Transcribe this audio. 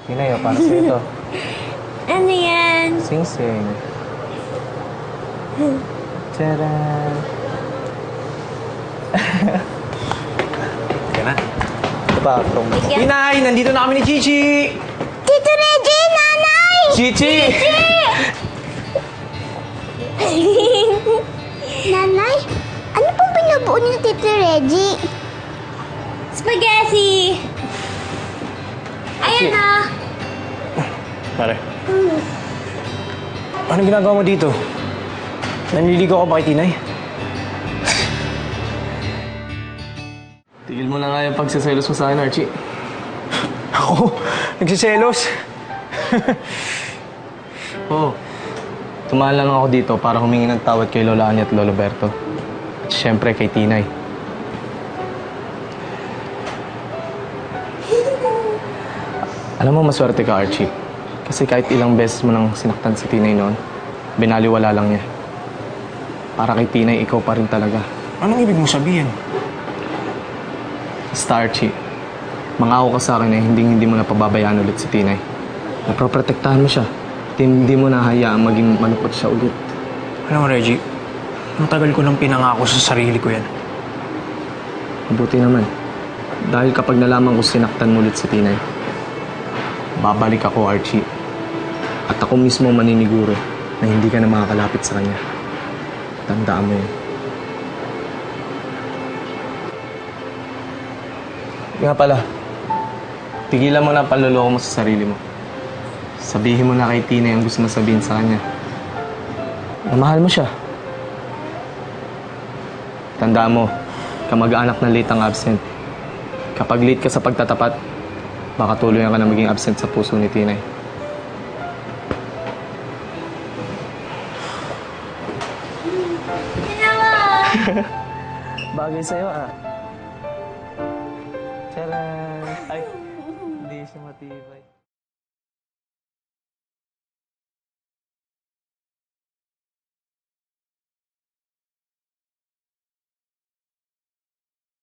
Tinay, para sa'yo ito. Ano yan? Sing-sing. Tcharan! Teka na. Ito pa, from... Tinay, nandito na kami ni Chichi! Tito Reggie! Nanay! Chichi! Nanay, ano pong binubuo ni Tito Reggie? Spaghetti! Ayan na! Pare. Ano ginagawa mo dito? Nanliligaw ka ba kay Tinay? Tigil mo na nga yung pagsaselos mo sa akin, Archie. Ako? Nagsiselos? Oo. Tumahan lang ako dito para humingi ng tawad kay Lola Anya at Lolo Berto. At syempre kay Tinay. Alam mo, maswerte ka, Archie. Kasi kahit ilang beses mo nang sinaktan si Tinay noon, binaliwala lang niya. Para kay Tinay, ikaw pa rin talaga. Anong ibig mo sabihin? Basta, Archie, mangako ka sa akin na hindi mo napababayaan ulit si Tinay. Naproprotektahan mo siya. Hindi mo nahayaang maging malupot siya ulit. Alam mo, Reggie, ang tagal ko nang pinangako sa sarili ko yan. Mabuti naman. Dahil kapag nalaman ko sinaktan mo ulit si Tinay, babalik ako, Archie. At ako mismo maniniguro na hindi ka na makakalapit sa kanya. Tandaan mo yun. Nga pala, tigilan mo na ang panluloko mo sa sarili mo. Sabihin mo na kay Tinay ang gusto mo sabihin sa kanya. Na mahal mo siya. Tandaan mo, kamag-anak na late ang absent. Kapag late ka sa pagtatapat, baka tuluyan ka na maging absent sa puso ni Tinay. Dalawa! Bagay sa'yo, ah. Tara!